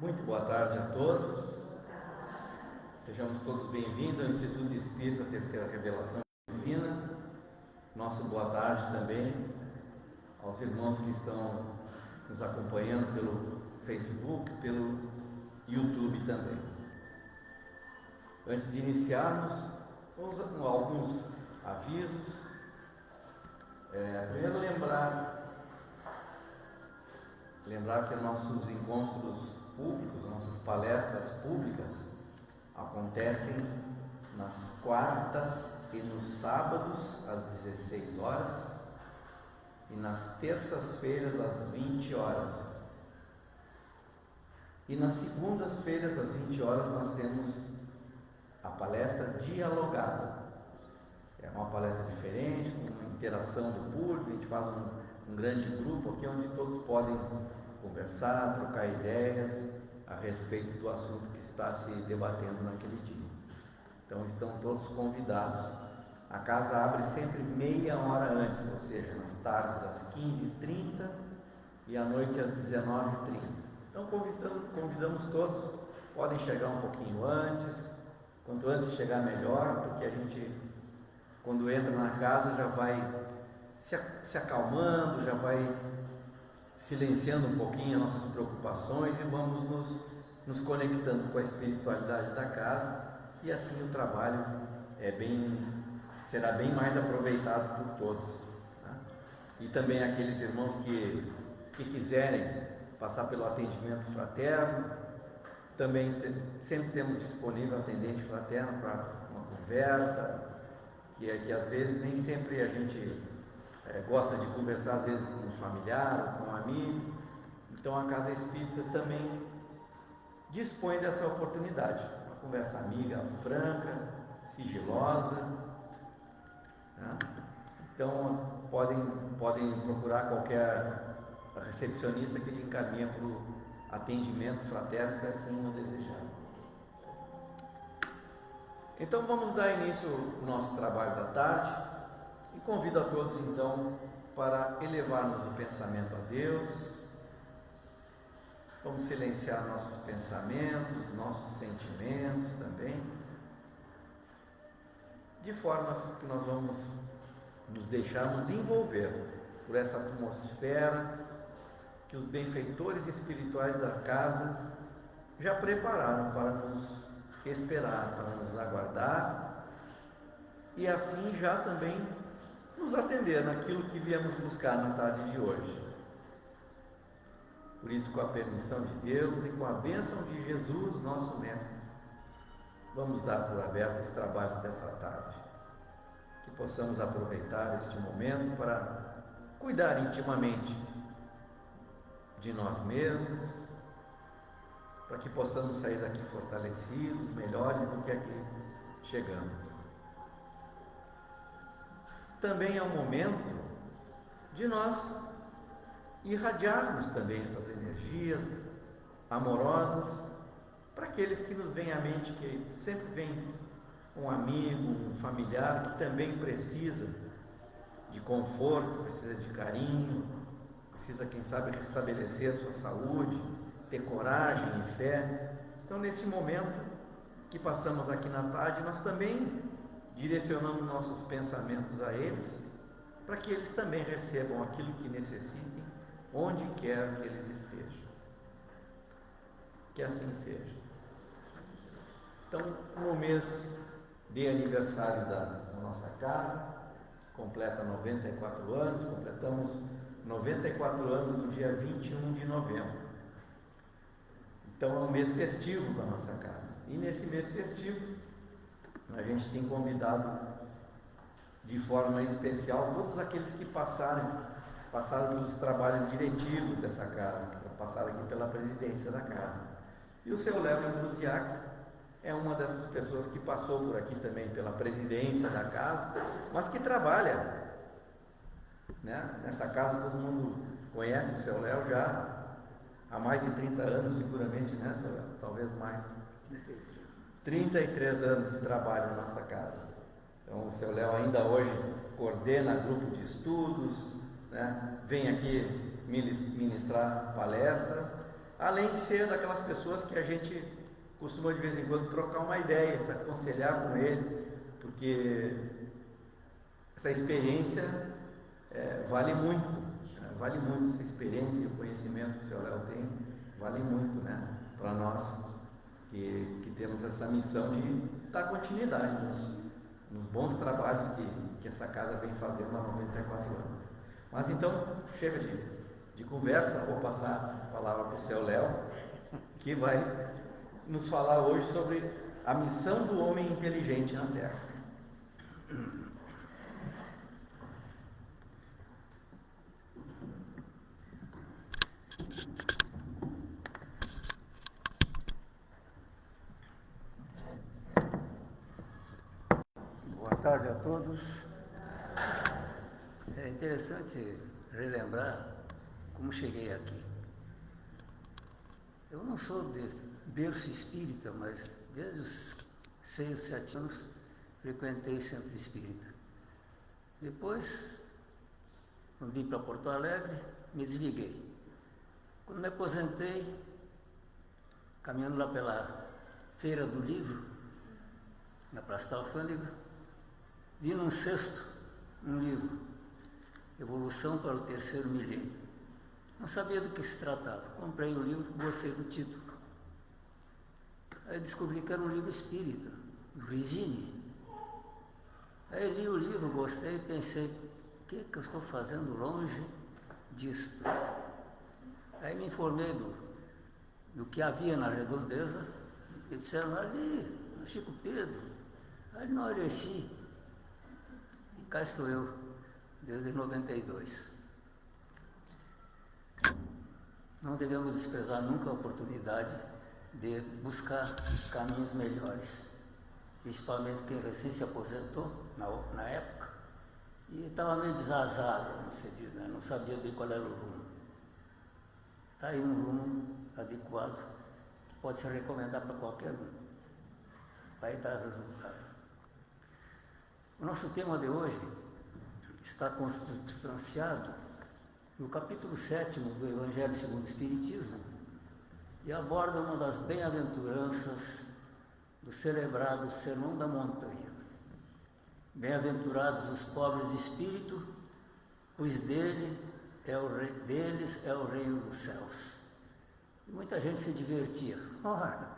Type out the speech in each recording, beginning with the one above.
Muito boa tarde a todos. Sejamos todos bem-vindos ao Instituto Espírita Terceira Revelação Divina. Nosso boa tarde também aos irmãos que estão nos acompanhando pelo Facebook, pelo YouTube também. Antes de iniciarmos, vamos a alguns avisos. Primeiro lembrar que nossos encontros públicos, nossas palestras públicas acontecem nas quartas e nos sábados às 16 horas e nas terças-feiras às 20 horas. E nas segundas-feiras às 20 horas nós temos a palestra dialogada. É uma palestra diferente, com uma interação do público. A gente faz um grande grupo aqui onde todos podem conversar, trocar ideias a respeito do assunto que está se debatendo naquele dia. Então estão todos convidados. A casa abre sempre meia hora antes, ou seja, nas tardes às 15h30 e à noite às 19h30. Então convidamos todos, podem chegar um pouquinho antes, quanto antes chegar melhor, porque a gente, quando entra na casa, já vai se acalmando, já vai silenciando um pouquinho as nossas preocupações e vamos nos conectando com a espiritualidade da casa, e assim o trabalho será bem mais aproveitado por todos, tá? E também aqueles irmãos que quiserem passar pelo atendimento fraterno, também sempre temos disponível atendente fraterno para uma conversa, que às vezes nem sempre a gente gosta de conversar, às vezes com um familiar ou com um amigo. Então a Casa Espírita também dispõe dessa oportunidade, uma conversa amiga, franca, sigilosa, né? Então podem procurar qualquer recepcionista que lhe encaminha para o atendimento fraterno, se assim o desejar. Então vamos dar início ao nosso trabalho da tarde. E convido a todos então para elevarmos o pensamento a Deus. Vamos silenciar nossos pensamentos, nossos sentimentos também, de forma que nós vamos nos deixarmos envolver por essa atmosfera que os benfeitores espirituais da casa já prepararam para nos esperar, para nos aguardar, e assim já também nos atender naquilo que viemos buscar na tarde de hoje. Por isso, com a permissão de Deus e com a bênção de Jesus, nosso Mestre, vamos dar por aberto esse trabalho dessa tarde. Que possamos aproveitar este momento para cuidar intimamente de nós mesmos, para que possamos sair daqui fortalecidos, melhores do que aqui chegamos. Também é um momento de nós irradiarmos também essas energias amorosas para aqueles que nos vêm à mente, que sempre vem um amigo, um familiar que também precisa de conforto, precisa de carinho, precisa, quem sabe, restabelecer a sua saúde, ter coragem e fé. Então, nesse momento que passamos aqui na tarde, nós também direcionamos nossos pensamentos a eles, para que eles também recebam aquilo que necessitem, onde quer que eles estejam. Que assim seja. Então, no mês de aniversário da nossa casa, completa 94 anos, completamos 94 anos no dia 21 de novembro. Então, é um mês festivo para a nossa casa. E nesse mês festivo, a gente tem convidado de forma especial todos aqueles que passaram pelos trabalhos diretivos dessa casa, passaram aqui pela presidência da casa. E o seu Léo Andruziak é uma dessas pessoas que passou por aqui também pela presidência da casa, mas que trabalha, né? Nessa casa todo mundo conhece o seu Léo já há mais de 30 anos, seguramente, né, seu Léo? Talvez mais. 33 anos de trabalho na nossa casa. Então o seu Léo ainda hoje coordena grupo de estudos, né? Vem aqui ministrar palestra, além de ser daquelas pessoas que a gente costuma de vez em quando trocar uma ideia, se aconselhar com ele, porque essa experiência vale muito, né? Vale muito essa experiência e o conhecimento que o Sr. Léo tem, vale muito, né? Para nós que temos essa missão de dar continuidade nos bons trabalhos que essa casa vem fazendo há 94 anos. Mas então, chega de conversa, vou passar a palavra para o Sr. Léo, que vai nos falar hoje sobre a missão do homem inteligente na Terra. Boa tarde a todos. É interessante relembrar como cheguei aqui. Eu não sou de berço espírita, mas desde os 6, 7 anos frequentei centro espírita. Depois, quando vim para Porto Alegre, me desliguei. Quando me aposentei, caminhando lá pela Feira do Livro, na Praça da Alfândega, vi num cesto um livro, Evolução para o Terceiro Milênio. Não sabia do que se tratava. Comprei o livro, gostei do título. Aí descobri que era um livro espírita, do Rizzini. Aí li o livro, gostei e pensei, o que eu estou fazendo longe disto? Aí me informei do que havia na redondeza, e disseram, ali, no Chico Pedro, ali no Areci. E cá estou eu, desde 92. Não devemos desprezar nunca a oportunidade de buscar caminhos melhores, principalmente quem recém se aposentou na época e estava meio desazado, como se diz, né? Não sabia bem qual era o rumo. Está aí um rumo adequado que pode se recomendar para qualquer um. Vai dar resultado. O nosso tema de hoje está consubstanciado no capítulo 7 do Evangelho segundo o Espiritismo e aborda uma das bem-aventuranças do celebrado Sermão da Montanha. Bem-aventurados os pobres de espírito, pois deles é o reino dos céus. E muita gente se divertia. Ora,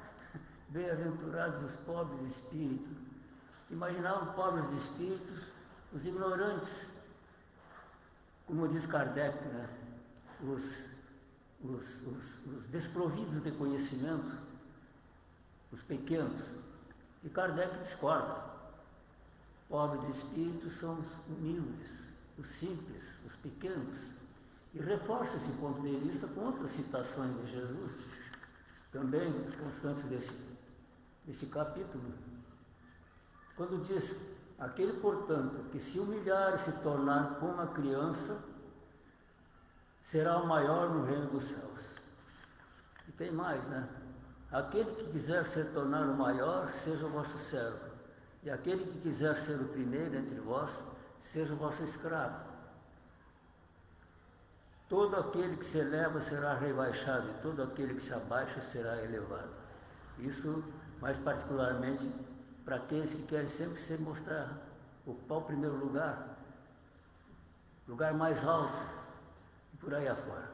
bem-aventurados os pobres de espírito. Imaginavam pobres de espírito os ignorantes, como diz Kardec, né? Os desprovidos de conhecimento, os pequenos. E Kardec discorda. Pobres de espírito são os humildes, os simples, os pequenos. E reforça esse ponto de vista com outras citações de Jesus, também constantes desse capítulo, quando diz: aquele, portanto, que se humilhar e se tornar como uma criança, será o maior no reino dos céus. E tem mais, né? Aquele que quiser se tornar o maior, seja o vosso servo. E aquele que quiser ser o primeiro entre vós, seja o vosso escravo. Todo aquele que se eleva será rebaixado, e todo aquele que se abaixa será elevado. Isso, mais particularmente, para aqueles que querem sempre se mostrar, ocupar o primeiro lugar mais alto, e por aí afora.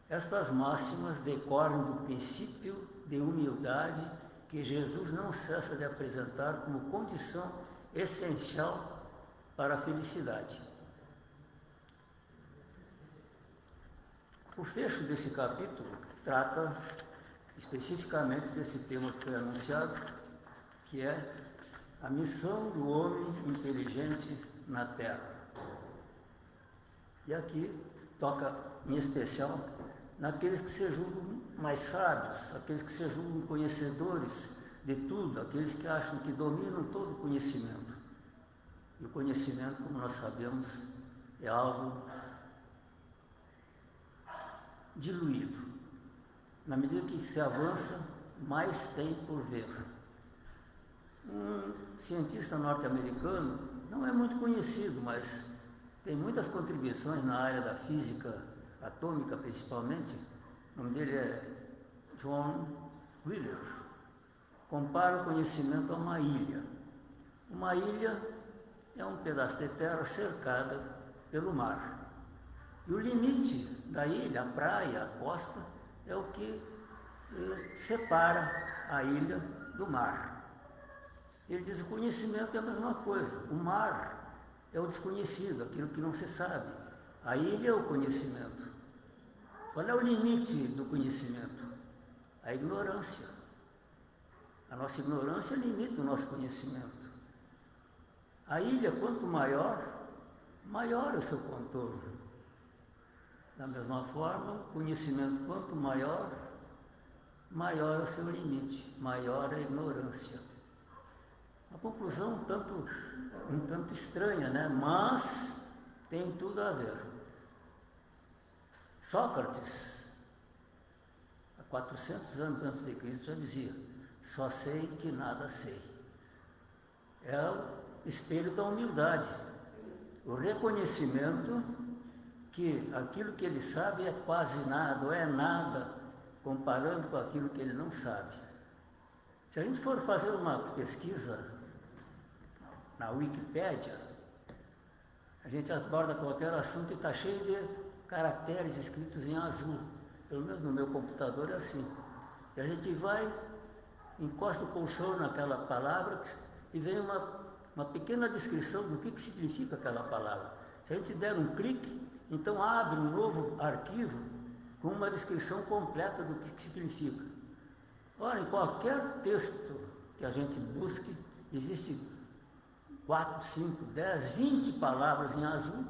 Estas máximas decorrem do princípio de humildade que Jesus não cessa de apresentar como condição essencial para a felicidade. O fecho desse capítulo trata especificamente desse tema que foi anunciado, que é a missão do homem inteligente na Terra. E aqui toca em especial naqueles que se julgam mais sábios, aqueles que se julgam conhecedores de tudo, aqueles que acham que dominam todo o conhecimento. E o conhecimento, como nós sabemos, é algo diluído. Na medida que se avança, mais tem por ver. Um cientista norte-americano, não é muito conhecido, mas tem muitas contribuições na área da física atômica, principalmente, o nome dele é John Wheeler, compara o conhecimento a uma ilha. Uma ilha é um pedaço de terra cercada pelo mar. E o limite da ilha, a praia, a costa, é o que separa a ilha do mar. Ele diz que o conhecimento é a mesma coisa. O mar é o desconhecido, aquilo que não se sabe. A ilha é o conhecimento. Qual é o limite do conhecimento? A ignorância. A nossa ignorância limita o nosso conhecimento. A ilha, quanto maior, maior é o seu contorno. Da mesma forma, o conhecimento, quanto maior, maior é o seu limite, maior é a ignorância. A conclusão um tanto estranha, né? Mas tem tudo a ver. Sócrates, há 400 anos antes de Cristo, já dizia: só sei que nada sei. É o espelho da humildade, o reconhecimento que aquilo que ele sabe é quase nada, ou é nada, comparando com aquilo que ele não sabe. Se a gente for fazer uma pesquisa na Wikipédia, a gente aborda qualquer assunto e está cheio de caracteres escritos em azul. Pelo menos no meu computador é assim. E a gente vai, encosta o cursor naquela palavra e vem uma pequena descrição do que significa aquela palavra. Se a gente der um clique, então abre um novo arquivo com uma descrição completa do que significa. Ora, em qualquer texto que a gente busque, existe 4, 5, 10, 20 palavras em azul.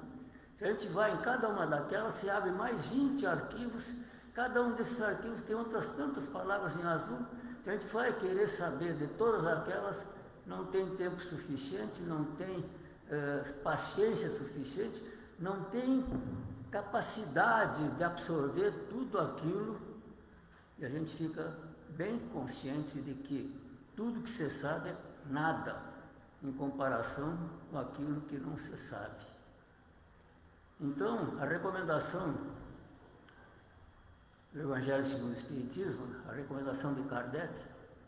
Se a gente vai em cada uma daquelas, se abre mais 20 arquivos, cada um desses arquivos tem outras tantas palavras em azul. Se a gente vai querer saber de todas aquelas, não tem tempo suficiente, não tem paciência suficiente, não tem capacidade de absorver tudo aquilo, e a gente fica bem consciente de que tudo que se sabe é nada em comparação com aquilo que não se sabe. Então, a recomendação do Evangelho segundo o Espiritismo, a recomendação de Kardec,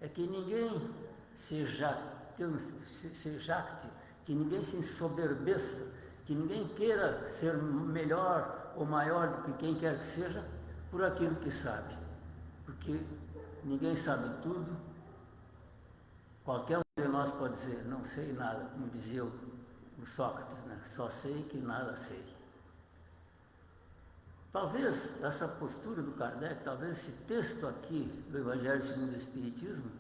é que ninguém se jacte, que ninguém se ensoberbeça, que ninguém queira ser melhor ou maior do que quem quer que seja por aquilo que sabe, porque ninguém sabe tudo. Qualquer um de nós pode dizer: não sei nada, como dizia o Sócrates, né? Só sei que nada sei. Talvez essa postura do Kardec, talvez esse texto aqui do Evangelho segundo o Espiritismo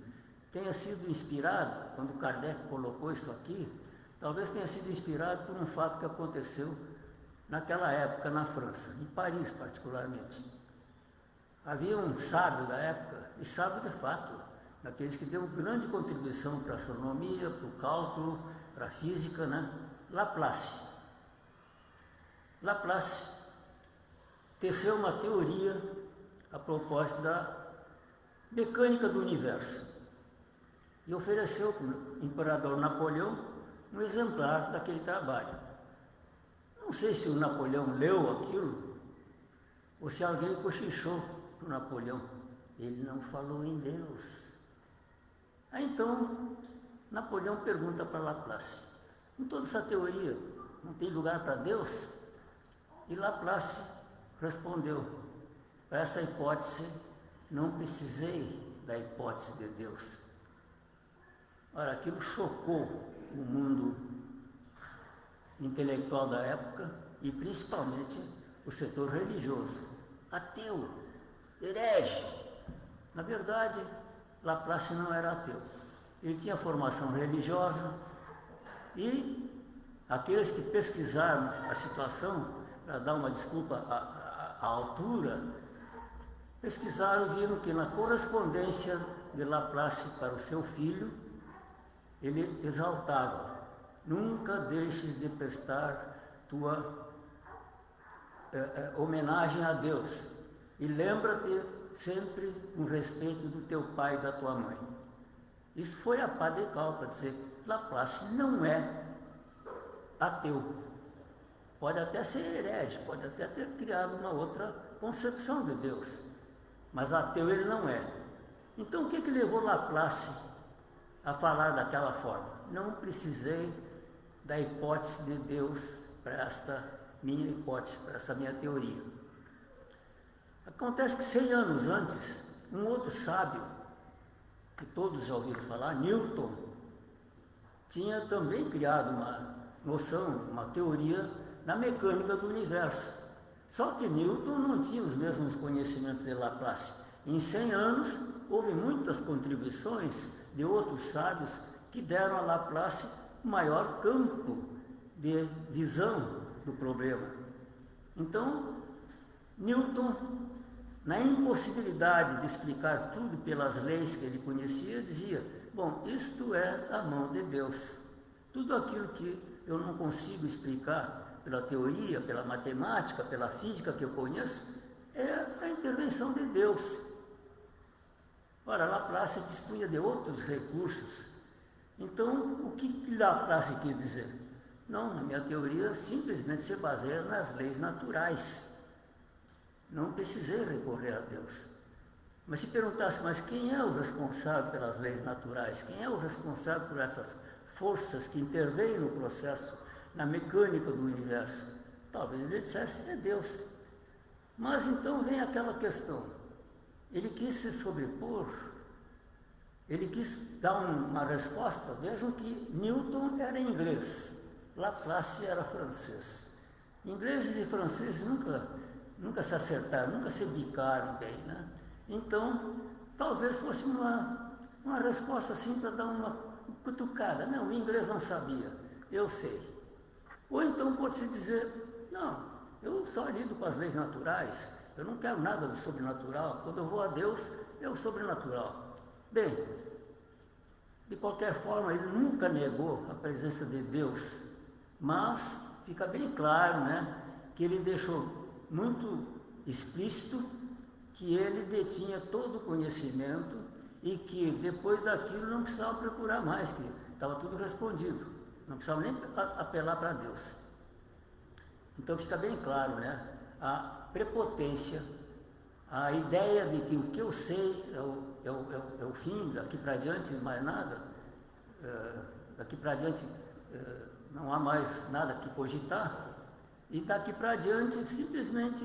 tenha sido inspirado, quando Kardec colocou isso aqui, talvez tenha sido inspirado por um fato que aconteceu naquela época na França, em Paris particularmente. Havia um sábio da época, e sábio de fato, daqueles que deu grande contribuição para a astronomia, para o cálculo, para a física, né? Laplace. Laplace teceu uma teoria a propósito da mecânica do universo e ofereceu para o imperador Napoleão um exemplar daquele trabalho. Não sei se o Napoleão leu aquilo ou se alguém cochichou para o Napoleão. Ele não falou em Deus. Aí então, Napoleão pergunta para Laplace: em toda essa teoria, não tem lugar para Deus? E Laplace respondeu: para essa hipótese, não precisei da hipótese de Deus. Ora, aquilo chocou o mundo intelectual da época e principalmente o setor religioso. Ateu, herege. Na verdade, Laplace não era ateu. Ele tinha formação religiosa e aqueles que pesquisaram a situação, para dar uma desculpa à altura, pesquisaram e viram que na correspondência de Laplace para o seu filho, ele exaltava: nunca deixes de prestar tua homenagem a Deus e lembra-te sempre com respeito do teu pai e da tua mãe. Isso foi a pá de cal para dizer que Laplace não é ateu. Pode até ser herege, pode até ter criado uma outra concepção de Deus, mas ateu ele não é. Então o que levou Laplace a falar daquela forma? Não precisei da hipótese de Deus para esta minha hipótese, para essa minha teoria. Acontece que 100 anos antes, um outro sábio, que todos já ouviram falar, Newton, tinha também criado uma noção, uma teoria na mecânica do universo. Só que Newton não tinha os mesmos conhecimentos de Laplace. Em 100 anos, houve muitas contribuições de outros sábios que deram a Laplace maior campo de visão do problema. Então, Newton, na impossibilidade de explicar tudo pelas leis que ele conhecia, dizia: bom, isto é a mão de Deus. Tudo aquilo que eu não consigo explicar pela teoria, pela matemática, pela física que eu conheço, é a intervenção de Deus. Ora, Laplace dispunha de outros recursos. Então, o que Laplace quis dizer? Não, na minha teoria, simplesmente se baseia nas leis naturais. Não precisei recorrer a Deus. Mas se perguntasse, mas quem é o responsável pelas leis naturais? Quem é o responsável por essas forças que intervêm no processo, na mecânica do universo? Talvez ele dissesse, é Deus. Mas então vem aquela questão. Ele quis se sobrepor, ele quis dar uma resposta. Vejam que Newton era inglês, Laplace era francês. Ingleses e franceses nunca se acertaram, nunca se bicaram bem, né? Então, talvez fosse uma resposta assim para dar uma cutucada. Não, o inglês não sabia, eu sei. Ou então pode-se dizer, não, eu só lido com as leis naturais, eu não quero nada do sobrenatural, quando eu vou a Deus, é o sobrenatural. Bem, de qualquer forma, ele nunca negou a presença de Deus, mas fica bem claro, né, que ele deixou muito explícito que ele detinha todo o conhecimento e que depois daquilo não precisava procurar mais, que estava tudo respondido, não precisava nem apelar para Deus. Então fica bem claro, né, a prepotência, a ideia de que o que eu sei é o fim, daqui para diante mais nada, daqui para diante não há mais nada que cogitar, e daqui para adiante, simplesmente,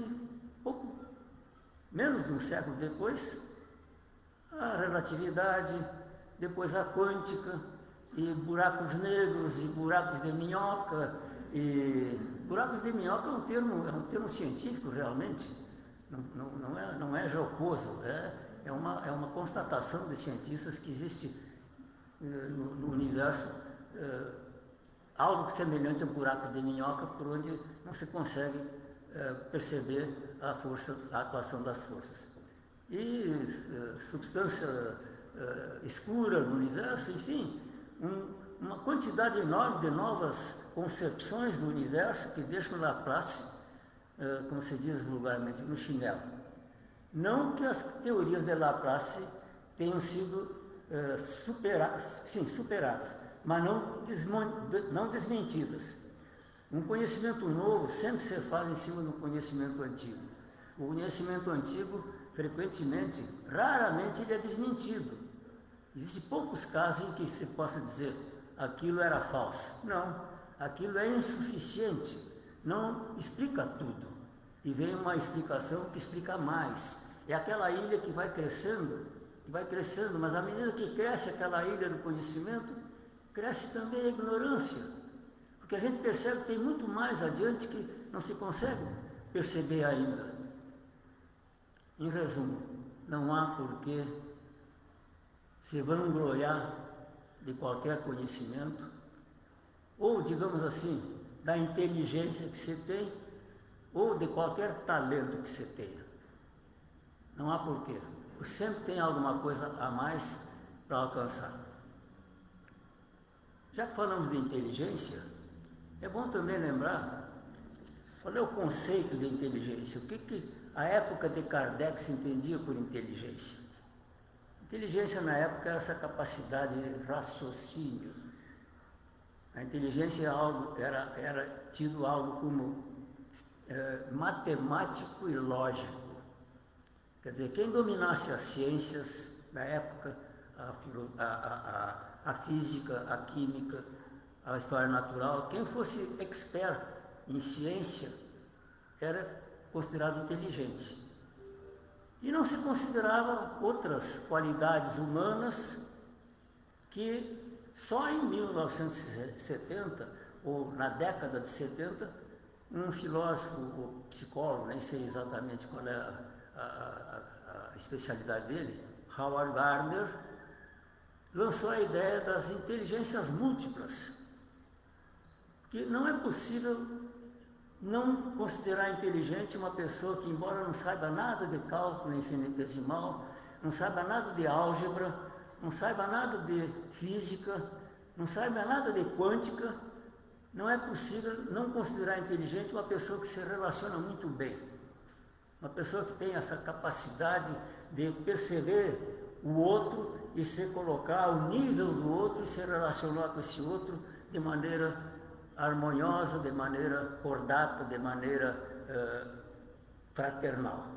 pouco menos de um século depois, a relatividade, depois a quântica, e buracos negros, e buracos de minhoca, e buracos de minhoca é um termo científico realmente, não é jocoso, é uma constatação de cientistas que existe no universo algo semelhante a buracos de minhoca, por onde não se consegue perceber a atuação das forças. E substância escura no universo, enfim, uma quantidade enorme de novas concepções do universo que deixam Laplace, como se diz vulgarmente, no chinelo. Não que as teorias de Laplace tenham sido superadas, mas não desmentidas. Um conhecimento novo sempre se faz em cima do conhecimento antigo. O conhecimento antigo, frequentemente, raramente ele é desmentido. Existem poucos casos em que se possa dizer aquilo era falso. Não, aquilo é insuficiente, não explica tudo. E vem uma explicação que explica mais. É aquela ilha que vai crescendo, mas à medida que cresce aquela ilha do conhecimento, cresce também a ignorância. Porque a gente percebe que tem muito mais adiante que não se consegue perceber ainda. Em resumo, não há porquê se vangloriar de qualquer conhecimento, ou, digamos assim, da inteligência que se tem, ou de qualquer talento que se tenha. Não há porquê. Sempre tem alguma coisa a mais para alcançar. Já que falamos de inteligência, é bom também lembrar qual é o conceito de inteligência, o que a época de Kardec se entendia por inteligência. Inteligência na época era essa capacidade de raciocínio. A inteligência era tido algo como matemático e lógico. Quer dizer, quem dominasse as ciências da época, a física, a química, a história natural, quem fosse expert em ciência era considerado inteligente. E não se considerava outras qualidades humanas que só em 1970, ou na década de 70, um filósofo ou psicólogo, nem sei exatamente qual é a especialidade dele, Howard Gardner, lançou a ideia das inteligências múltiplas, que não é possível não considerar inteligente uma pessoa que, embora não saiba nada de cálculo infinitesimal, não saiba nada de álgebra, não saiba nada de física, não saiba nada de quântica, não é possível não considerar inteligente uma pessoa que se relaciona muito bem. Uma pessoa que tem essa capacidade de perceber o outro e se colocar ao nível do outro e se relacionar com esse outro de maneira harmoniosa, de maneira cordata, de maneira fraternal.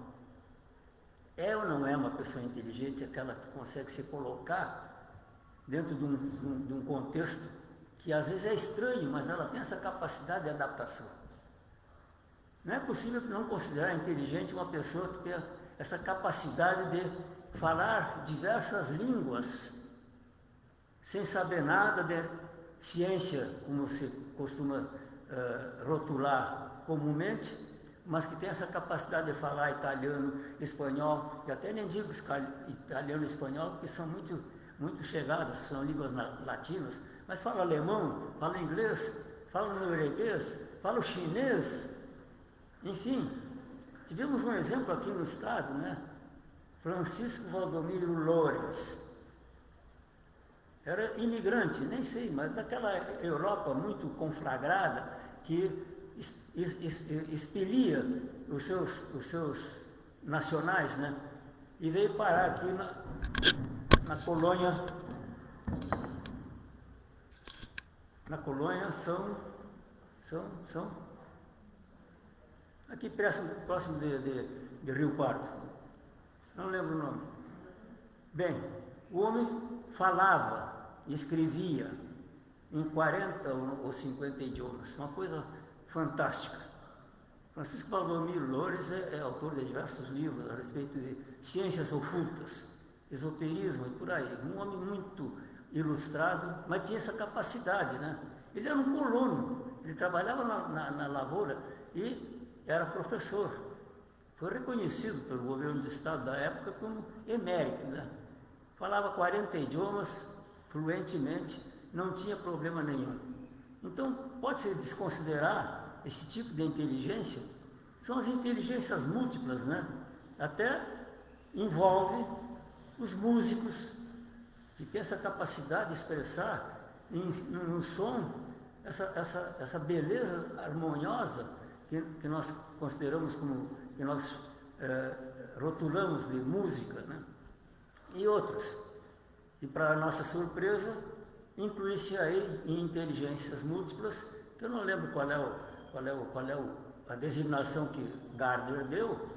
É ou não é uma pessoa inteligente aquela que consegue se colocar dentro de um contexto que às vezes é estranho, mas ela tem essa capacidade de adaptação. Não é possível não considerar inteligente uma pessoa que tenha essa capacidade de falar diversas línguas, sem saber nada de ciência, como se costuma rotular comumente, mas que tem essa capacidade de falar italiano, espanhol, e até nem digo italiano e espanhol, porque são muito chegadas, são línguas latinas, mas fala alemão, fala inglês, fala norueguês, fala chinês, enfim. Tivemos um exemplo aqui no estado, né? Francisco Valdomiro Lorenz. Era imigrante, nem sei, mas daquela Europa muito conflagrada, que expelia os seus nacionais, né? E veio parar aqui na colônia São aqui próximo de Rio Pardo, não lembro o nome. Bem, o homem falava, escrevia em 40 ou 50 idiomas, uma coisa fantástica. Francisco Valdomiro Lorenz é autor de diversos livros a respeito de ciências ocultas, esoterismo e por aí. Um homem muito ilustrado, mas tinha essa capacidade, né? Ele era um colono, ele trabalhava na lavoura e era professor. Foi reconhecido pelo governo do estado da época como emérito, né? Falava 40 idiomas fluentemente, não tinha problema nenhum. Então, pode-se desconsiderar esse tipo de inteligência, são as inteligências múltiplas, né? Até envolve os músicos, que têm essa capacidade de expressar no som essa beleza harmoniosa que nós consideramos como, que nós rotulamos de música, né? E outras. E para nossa surpresa, inclui-se aí em inteligências múltiplas, que eu não lembro qual é a designação que Gardner deu,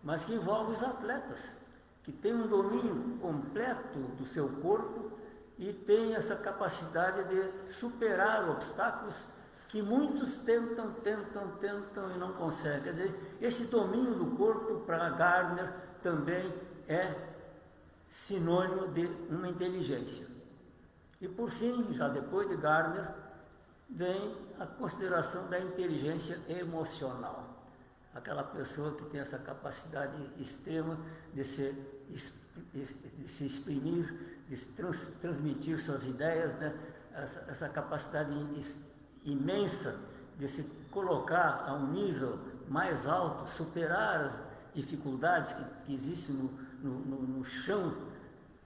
mas que envolve os atletas, que têm um domínio completo do seu corpo e têm essa capacidade de superar obstáculos que muitos tentam e não conseguem. Quer dizer, esse domínio do corpo para Gardner também é sinônimo de uma inteligência. E por fim, já depois de Gardner, vem a consideração da inteligência emocional. Aquela pessoa que tem essa capacidade extrema de se exprimir, de transmitir suas ideias, né? Essa capacidade imensa de se colocar a um nível mais alto, superar as dificuldades que existem no chão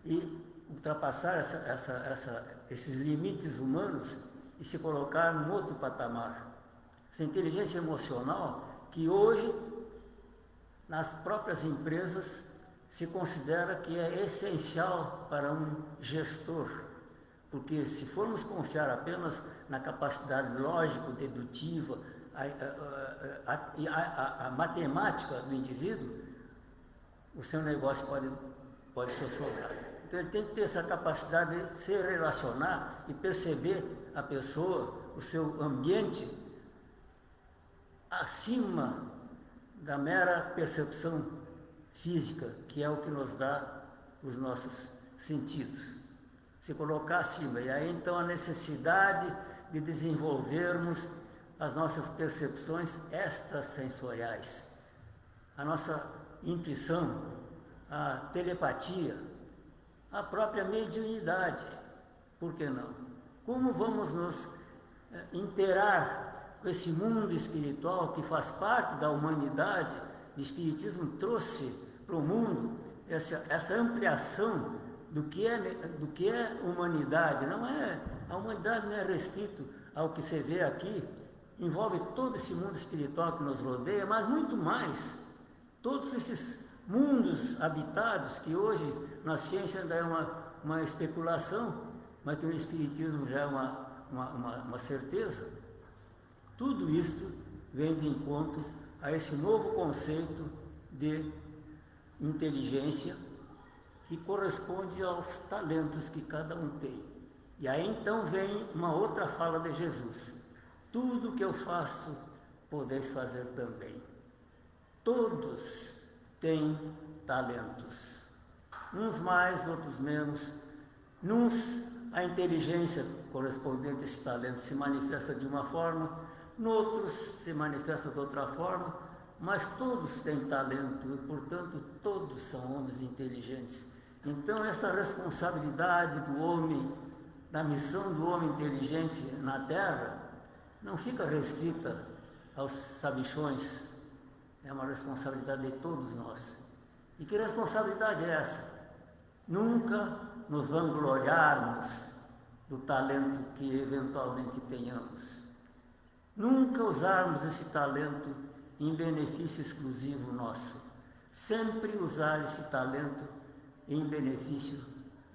e ultrapassar esses limites humanos e se colocar num outro patamar. Essa inteligência emocional que hoje, nas próprias empresas, se considera que é essencial para um gestor, porque se formos confiar apenas na capacidade lógico-dedutiva, a matemática do indivíduo, o seu negócio pode se sofrer. Então ele tem que ter essa capacidade de se relacionar e perceber a pessoa, o seu ambiente, acima da mera percepção física, que é o que nos dá os nossos sentidos. Se colocar acima, e aí então a necessidade de desenvolvermos as nossas percepções extrasensoriais, a nossa intuição, a telepatia, a própria mediunidade, por que não? Como vamos nos inteirar com esse mundo espiritual que faz parte da humanidade? O Espiritismo trouxe para o mundo essa ampliação do que é humanidade. A humanidade não é restrito ao que você vê aqui, envolve todo esse mundo espiritual que nos rodeia, mas muito mais. Todos esses mundos habitados, que hoje na ciência ainda é uma especulação, mas que no Espiritismo já é uma certeza. Tudo isto vem de encontro a esse novo conceito de inteligência que corresponde aos talentos que cada um tem. E aí então vem uma outra fala de Jesus: tudo que eu faço, podeis fazer também. Todos têm talentos, uns mais, outros menos. Uns, a inteligência correspondente a esse talento se manifesta de uma forma, noutros se manifesta de outra forma, mas todos têm talento e, portanto, todos são homens inteligentes. Então, essa responsabilidade do homem, da missão do homem inteligente na Terra, não fica restrita aos sabichões, é uma responsabilidade de todos nós. E que responsabilidade é essa? Nunca nos vangloriarmos do talento que eventualmente tenhamos. Nunca usarmos esse talento em benefício exclusivo nosso. Sempre usar esse talento em benefício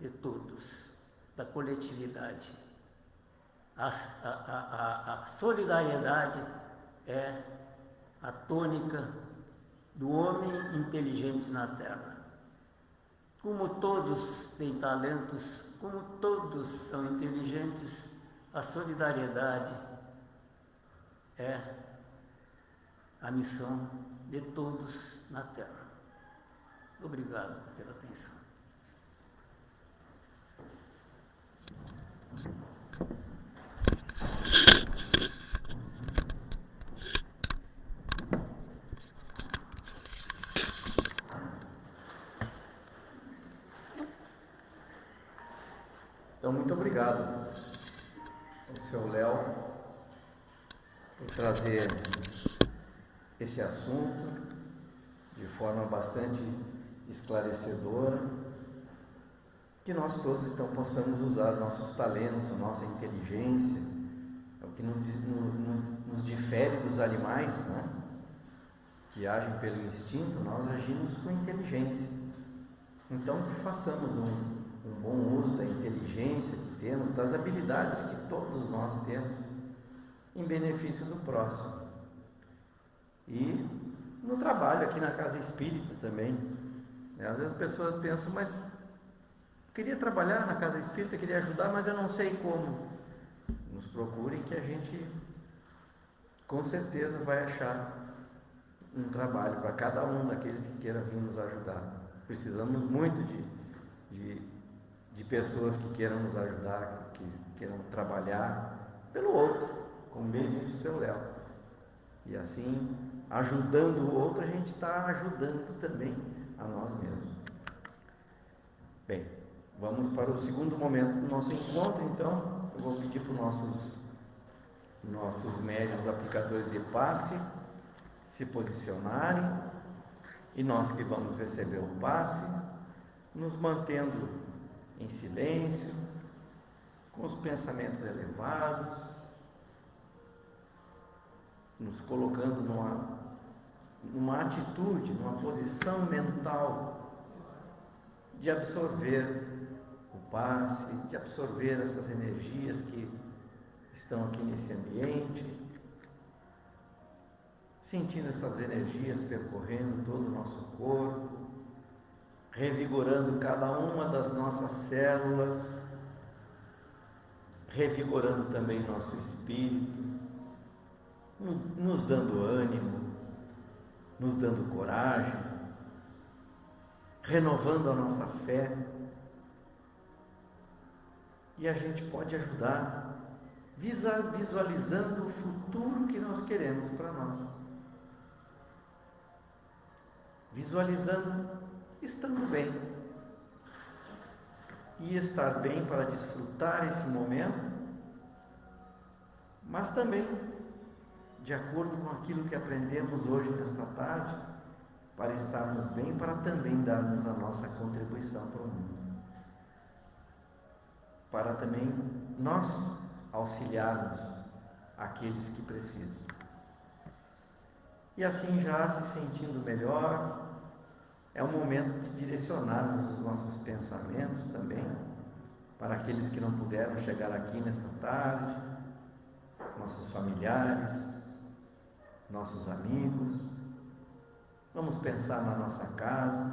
de todos, da coletividade. A solidariedade é a tônica do homem inteligente na Terra. Como todos têm talentos, como todos são inteligentes, a solidariedade é a missão de todos na Terra. Obrigado pela atenção. Então, muito obrigado ao seu Léo por trazer esse assunto de forma bastante esclarecedora, que nós todos então possamos usar nossos talentos, a nossa inteligência, é o que nos difere dos animais, né? Que agem pelo instinto, nós agimos com inteligência. Então, que façamos um bom uso da inteligência que temos, das habilidades que todos nós temos, em benefício do próximo. E no trabalho aqui na Casa Espírita também, né? Às vezes as pessoas pensam, mas queria trabalhar na Casa Espírita, queria ajudar, mas eu não sei como. Nos procurem que a gente com certeza vai achar um trabalho para cada um daqueles que queiram vir nos ajudar. Precisamos muito de pessoas que queiram nos ajudar, que queiram trabalhar pelo outro, como bem disse o seu Léo. E assim, ajudando o outro, a gente está ajudando também a nós mesmos. Bem, vamos para o segundo momento do nosso encontro, então. Eu vou pedir para os nossos médiuns aplicadores de passe se posicionarem, e nós que vamos receber o passe, nos mantendo em silêncio, com os pensamentos elevados, nos colocando numa atitude, numa posição mental de absorver o passe, de absorver essas energias que estão aqui nesse ambiente, sentindo essas energias percorrendo todo o nosso corpo, revigorando cada uma das nossas células, revigorando também nosso espírito, nos dando ânimo, nos dando coragem, renovando a nossa fé. E a gente pode ajudar visualizando o futuro que nós queremos para nós. Visualizando estando bem. E estar bem para desfrutar esse momento, mas também de acordo com aquilo que aprendemos hoje nesta tarde, para estarmos bem, para também darmos a nossa contribuição para o mundo. Para também nós auxiliarmos aqueles que precisam. E assim, já se sentindo melhor, é o momento de direcionarmos os nossos pensamentos também para aqueles que não puderam chegar aqui nesta tarde, nossos familiares, nossos amigos. Vamos pensar na nossa casa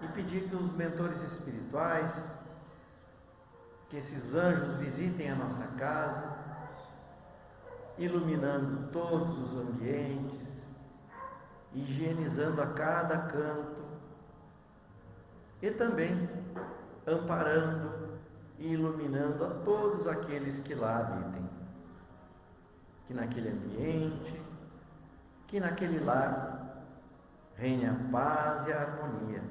e pedir que os mentores espirituais, que esses anjos visitem a nossa casa, iluminando todos os ambientes, higienizando a cada canto e também amparando e iluminando a todos aqueles que lá habitem. Que naquele ambiente, que naquele lar reine a paz e a harmonia.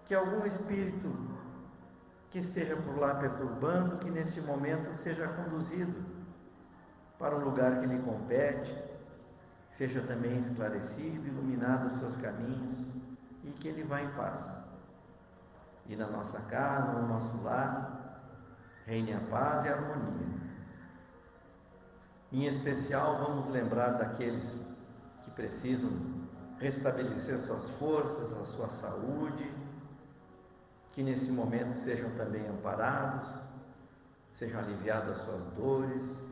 Que algum espírito que esteja por lá perturbando, que neste momento seja conduzido para o lugar que lhe compete, seja também esclarecido, iluminado os seus caminhos e que ele vá em paz. E na nossa casa, no nosso lar, reine a paz e a harmonia. Em especial, vamos lembrar daqueles que precisam restabelecer suas forças, a sua saúde, que nesse momento sejam também amparados, sejam aliviadas as suas dores.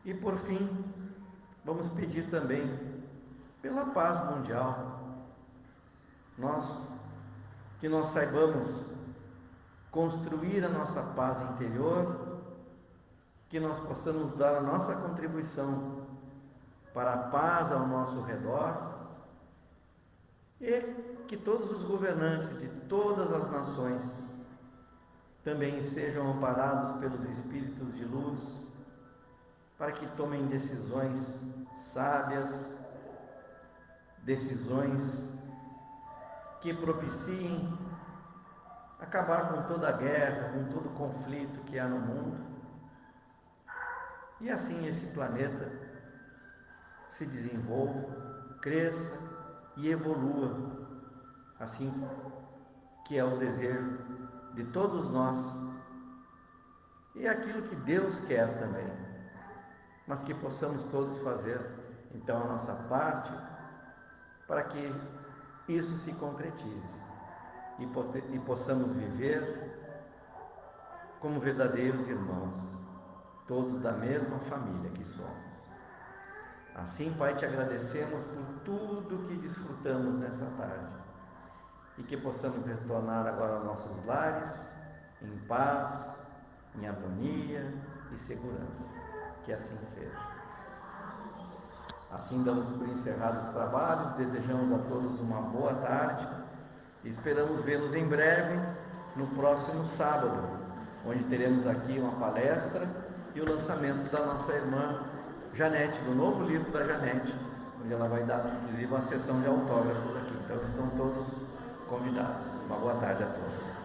E por fim, vamos pedir também pela paz mundial. Que nós saibamos construir a nossa paz interior, que nós possamos dar a nossa contribuição para a paz ao nosso redor e que todos os governantes de todas as nações também sejam amparados pelos espíritos de luz, para que tomem decisões sábias, decisões que propiciem acabar com toda a guerra, com todo o conflito que há no mundo. E assim esse planeta se desenvolva, cresça e evolua, assim que é o desejo de todos nós e aquilo que Deus quer também, mas que possamos todos fazer então a nossa parte para que isso se concretize e possamos viver como verdadeiros irmãos, todos da mesma família que somos. Assim, Pai, te agradecemos por tudo que desfrutamos nessa tarde e que possamos retornar agora aos nossos lares em paz, em harmonia e segurança. Que assim seja. Assim damos por encerrados os trabalhos, desejamos a todos uma boa tarde e esperamos vê-los em breve no próximo sábado, onde teremos aqui uma palestra e o lançamento da nossa irmã Janete, do novo livro da Janete, onde ela vai dar inclusive uma sessão de autógrafos aqui. Então estão todos convidados. Uma boa tarde a todos.